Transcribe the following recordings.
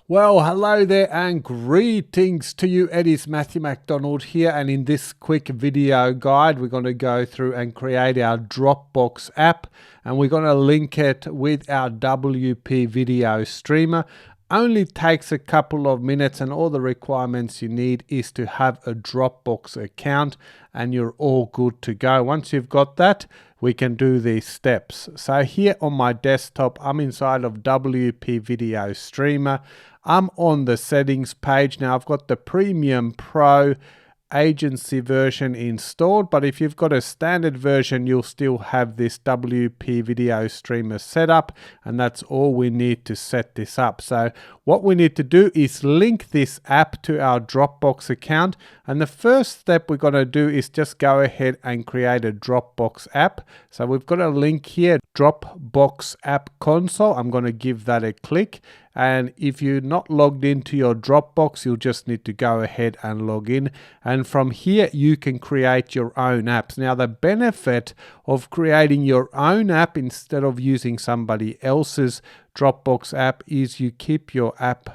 Well, hello there and greetings to you. It's Matthew McDonald here, and in this quick video guide we're going to go through and create our Dropbox app, and we're going to link it with our WP video streamer. Only takes a couple of minutes, and all the requirements you need is to have a Dropbox account and you're all good to go. Once you've got that, we can do these steps. So here on my desktop, I'm inside of WP video streamer. I'm on the settings page. Now I've got the Premium Pro agency version installed, but if you've got a standard version, you'll still have this WP video streamer set up, and that's all we need to set this up. So what we need to do is link this app to our Dropbox account, and the first step we're going to do is just go ahead and create a Dropbox app. So we've got a link here, Dropbox app console. I'm going to give that a click, and if you're not logged into your Dropbox, you'll just need to go ahead and log in. And from here, you can create your own apps. Now, the benefit of creating your own app instead of using somebody else's Dropbox app is you keep your app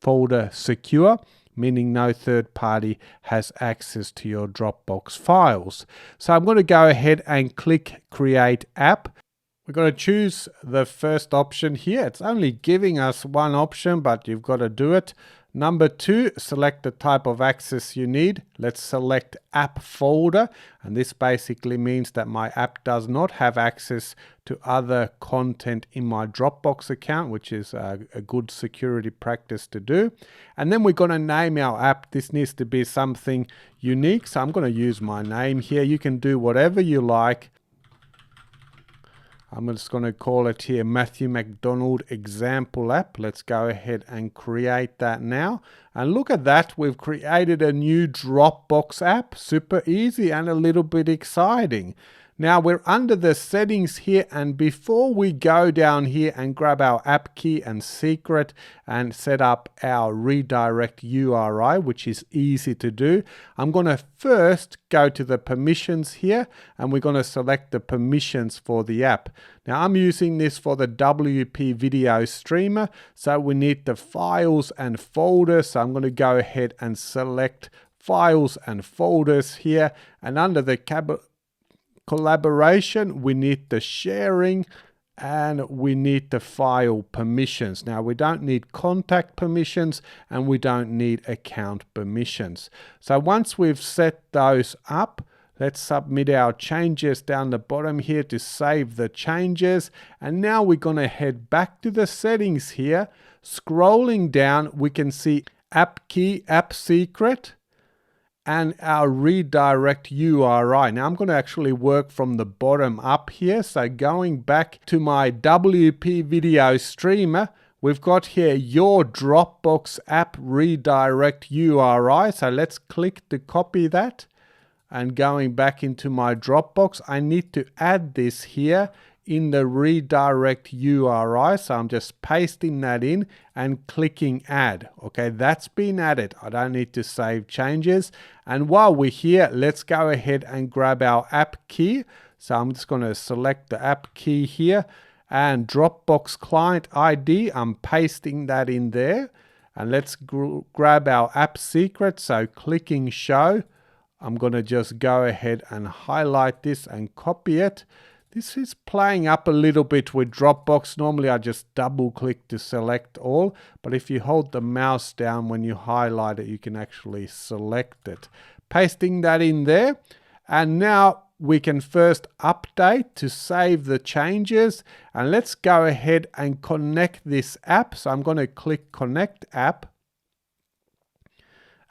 folder secure, meaning no third party has access to your Dropbox files. So I'm going to go ahead and click Create App. We're going to choose the first option here. It's only giving us one option, but you've got to do it. Number 2, select the type of access you need. Let's select app folder, and this basically means that my app does not have access to other content in my Dropbox account, which is a good security practice to do. And then we're going to name our app. This needs to be something unique, so I'm going to use my name here. You can do whatever you like. I'm just going to call it here Matthew McDonald Example App. Let's go ahead and create that now. And look at that, we've created a new Dropbox app. Super easy and a little bit exciting. Now we're under the settings here, and before we go down here and grab our app key and secret and set up our redirect URI, which is easy to do, I'm going to first go to the permissions here, and we're going to select the permissions for the app. Now I'm using this for the WP video streamer, so we need the files and folders. So I'm going to go ahead and select files and folders here, and under the collaboration, we need the sharing and we need the file permissions. Now we don't need contact permissions and we don't need account permissions. So once we've set those up, let's submit our changes down the bottom here to save the changes. And now we're going to head back to the settings here. Scrolling down, we can see app key, app secret, and our redirect URI. Now I'm going to actually work from the bottom up here. So going back to my WP video streamer, we've got here your Dropbox app redirect URI. So let's click to copy that. And going back into my Dropbox, I need to add this here in the redirect URI. So I'm just pasting that in and clicking add. Okay, that's been added. I don't need to save changes. And while we're here, let's go ahead and grab our app key. So I'm just going to select the app key here and Dropbox client ID. I'm pasting that in there. And let's grab our app secret. So clicking show, I'm going to just go ahead and highlight this and copy it. This is playing up a little bit with Dropbox. Normally I just double click to select all, but if you hold the mouse down when you highlight it, you can actually select it. Pasting that in there, and now we can first update to save the changes, and let's go ahead and connect this app. So I'm going to click connect app.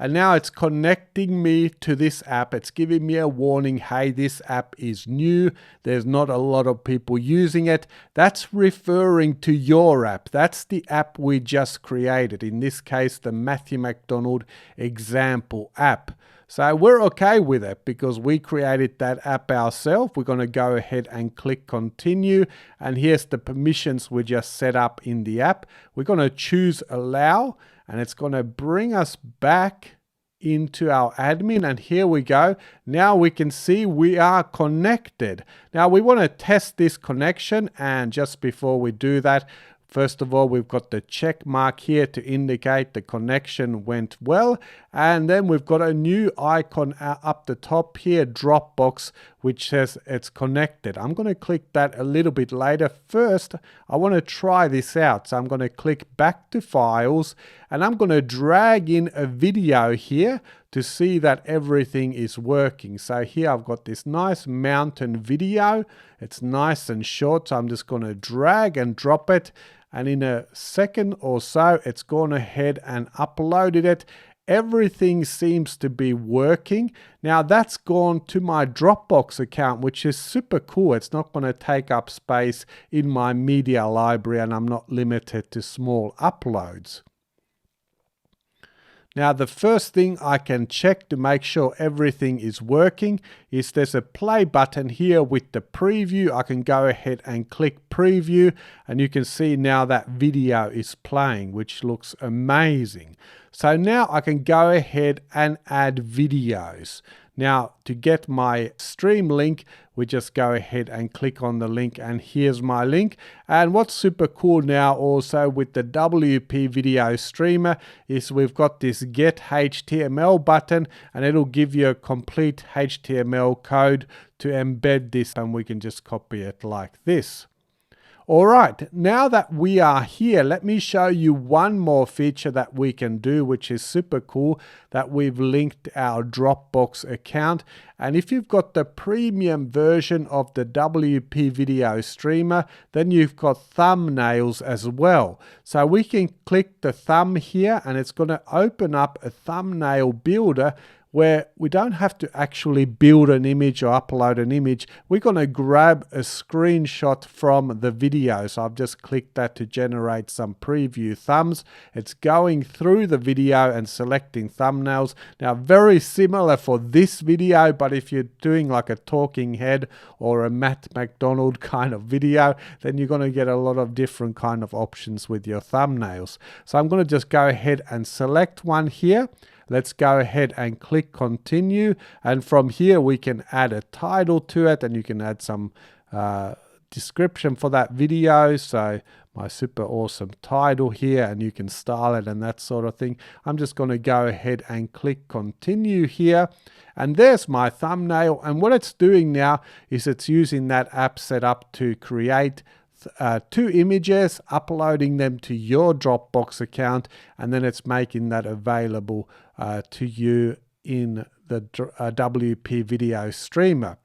And now it's connecting me to this app. It's giving me a warning, hey, this app is new. There's not a lot of people using it. That's referring to your app. That's the app we just created. In this case, the Matthew McDonald Example app. So we're okay with it because we created that app ourselves. We're going to go ahead and click continue. And here's the permissions we just set up in the app. We're going to choose allow, and it's going to bring us back into our admin, and here we go. Now we can see we are connected. Now we want to test this connection, and just before we do that, First of all, we've got the check mark here to indicate the connection went well. And then we've got a new icon up the top here, Dropbox, which says it's connected. I'm going to click that a little bit later. First, I want to try this out. So I'm going to click back to Files, and I'm going to drag in a video here to see that everything is working. So here I've got this nice mountain video. It's nice and short, so I'm just going to drag and drop it. And in a second or so, it's gone ahead and uploaded it. Everything seems to be working. Now that's gone to my Dropbox account, which is super cool. It's not going to take up space in my media library, and I'm not limited to small uploads. Now the first thing I can check to make sure everything is working is there's a play button here with the preview. I can go ahead and click preview, and you can see now that video is playing, which looks amazing. So now I can go ahead and add videos. Now to get my stream link, we just go ahead and click on the link, and here's my link. And what's super cool now also with the WP video streamer is we've got this get HTML button, and it'll give you a complete HTML code to embed this, and we can just copy it like this. All right, now that we are here, let me show you one more feature that we can do, which is super cool, that we've linked our Dropbox account. And if you've got the premium version of the WP video streamer, then you've got thumbnails as well. So we can click the thumb here, and it's going to open up a thumbnail builder where we don't have to actually build an image or upload an image. We're going to grab a screenshot from the video. So I've just clicked that to generate some preview thumbs. It's going through the video and selecting thumbnails. Now, very similar for this video, but if you're doing like a talking head or a Matt McDonald kind of video, then you're going to get a lot of different kind of options with your thumbnails. So I'm going to just go ahead and select one here. Let's go ahead and click continue, and from here we can add a title to it, and you can add some description for that video. So my super awesome title here, and you can style it and that sort of thing. I'm just going to go ahead and click continue here, and there's my thumbnail. And what it's doing now is it's using that app set up to create two images, uploading them to your Dropbox account, and then it's making that available to you in the WP video streamer.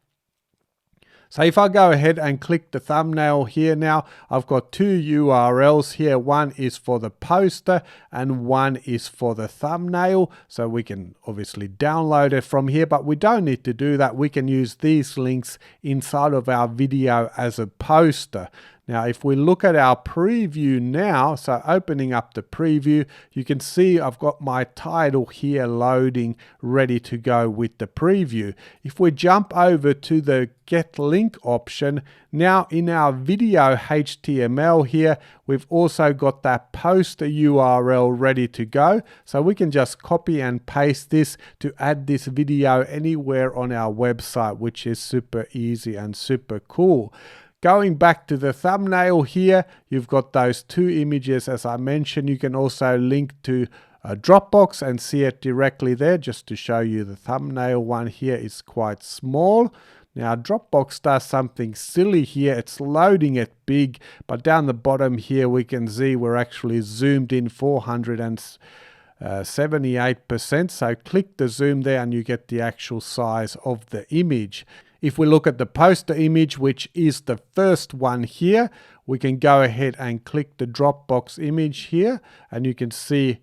So if I go ahead and click the thumbnail here now, I've got two URLs here. One is for the poster and one is for the thumbnail. So we can obviously download it from here, but we don't need to do that. We can use these links inside of our video as a poster. Now, if we look at our preview now, so opening up the preview, you can see I've got my title here loading, ready to go with the preview. If we jump over to the Get Link option, now in our video HTML here, we've also got that poster URL ready to go. So we can just copy and paste this to add this video anywhere on our website, which is super easy and super cool. Going back to the thumbnail here, you've got those two images as I mentioned. You can also link to Dropbox and see it directly there. Just to show you, the thumbnail one here is quite small. Now Dropbox does something silly here. It's loading it big, but down the bottom here we can see we're actually zoomed in 478%. So click the zoom there and you get the actual size of the image. If we look at the poster image, which is the first one here, we can go ahead and click the Dropbox image here, and you can see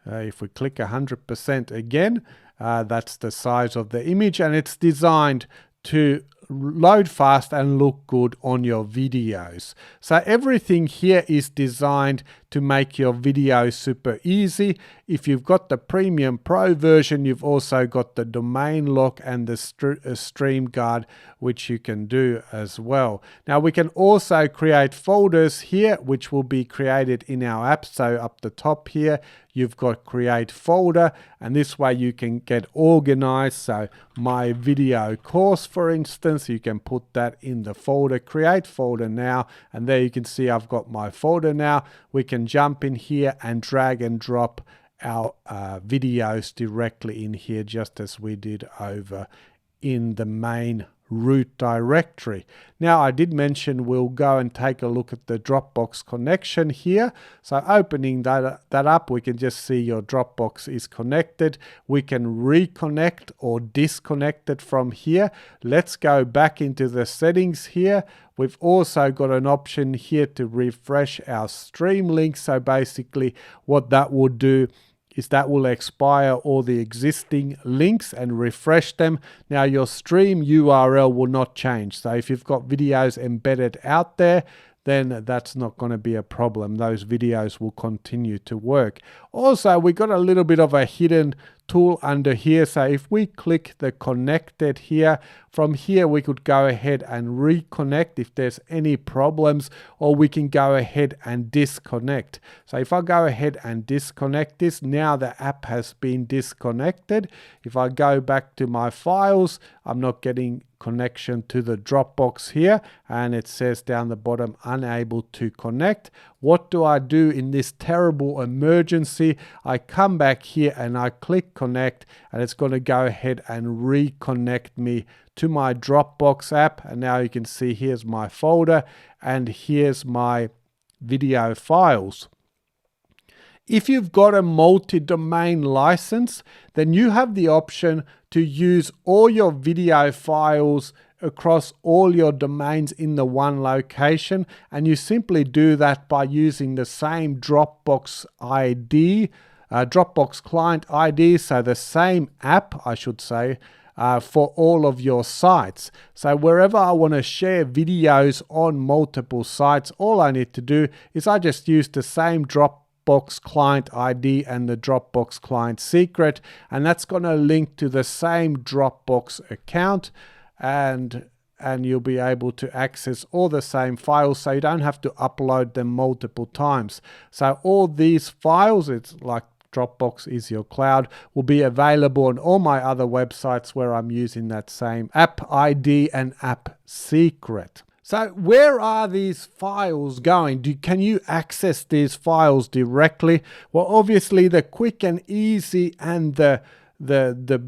if we click 100% again, that's the size of the image, and it's designed to load fast and look good on your videos. So everything here is designed to make your video super easy. If you've got the Premium Pro version, you've also got the domain lock and the stream guard, which you can do as well. Now we can also create folders here, which will be created in our app. So up the top here, you've got create folder, and this way you can get organized. So my video course, for instance, you can put that in the folder, create folder now, and there you can see I've got my folder now. We can jump in here and drag and drop our videos directly in here, just as we did over in the main root directory. Now I did mention we'll go and take a look at the Dropbox connection here. So opening that up, we can just see your Dropbox is connected. We can reconnect or disconnect it from here. Let's go back into the settings here. We've also got an option here to refresh our stream link. So basically what that will do is that will expire all the existing links and refresh them. Now your stream URL will not change. So if you've got videos embedded out there, then that's not going to be a problem. Those videos will continue to work. Also, we got a little bit of a hidden tool under here. So if we click the connected here, from here we could go ahead and reconnect if there's any problems, or we can go ahead and disconnect. So if I go ahead and disconnect this, now the app has been disconnected. If I go back to my files, I'm not getting connection to the Dropbox here, and it says down the bottom unable to connect. What do I do in this terrible emergency? I come back here and I click connect, and it's going to go ahead and reconnect me to my Dropbox app. And now you can see here's my folder and here's my video files. If you've got a multi-domain license, then you have the option to use all your video files across all your domains in the one location, and you simply do that by using the same Dropbox ID, Dropbox client ID, so the same app, I should say, for all of your sites. So wherever I want to share videos on multiple sites, all I need to do is I just use the same Dropbox client ID and the Dropbox client secret, and that's going to link to the same Dropbox account, and you'll be able to access all the same files, so you don't have to upload them multiple times. So all these files, it's like Dropbox is your cloud, will be available on all my other websites where I'm using that same app ID and app secret. So where are these files going? Can you access these files directly? Well, obviously the quick and easy and the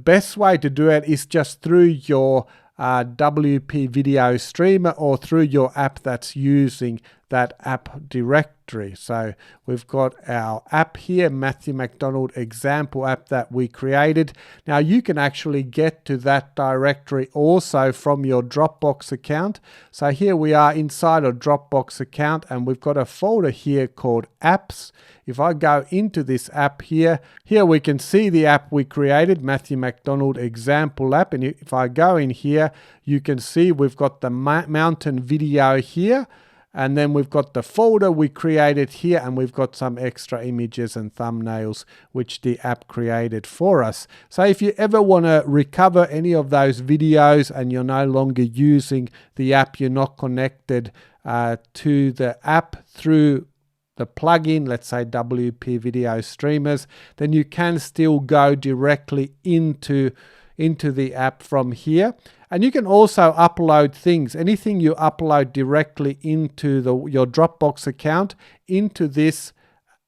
best way to do it is just through your WP video streamer or through your app that's using that app directory. So we've got our app here, Matthew McDonald example app that we created. Now you can actually get to that directory also from your Dropbox account. So here we are inside a Dropbox account, and we've got a folder here called apps. If I go into this app here we can see the app we created, Matthew McDonald example app. And if I go in here, you can see we've got the mountain video here. And then we've got the folder we created here, and we've got some extra images and thumbnails which the app created for us. So if you ever want to recover any of those videos and you're no longer using the app, you're not connected to the app through the plugin, let's say WP Video Streamers, then you can still go directly into the app from here. And you can also upload things. Anything you upload directly into your Dropbox account into this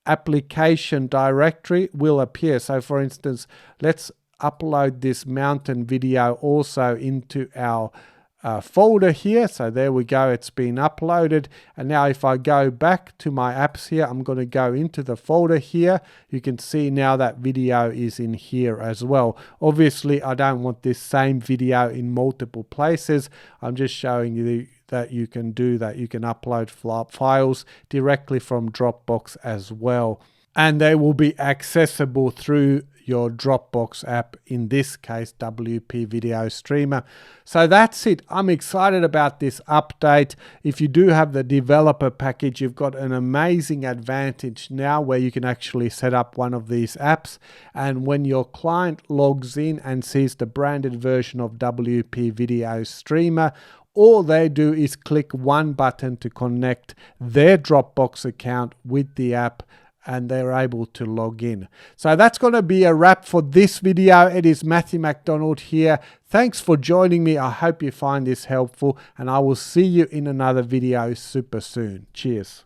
application directory will appear. So for instance, let's upload this mountain video also into our folder here. So there we go, it's been uploaded. And now if I go back to my apps here, I'm going to go into the folder here. You can see now that video is in here as well. Obviously I don't want this same video in multiple places. I'm just showing you that you can do that. You can upload files directly from Dropbox as well, and they will be accessible through your Dropbox app, in this case WP Video Streamer. So that's it. I'm excited about this update. If you do have the developer package, you've got an amazing advantage now where you can actually set up one of these apps, and when your client logs in and sees the branded version of WP Video Streamer, all they do is click one button to connect their Dropbox account with the app, and they're able to log in. So that's going to be a wrap for this video. It is Matthew McDonald here. Thanks for joining me. I hope you find this helpful, and I will see you in another video super soon. Cheers.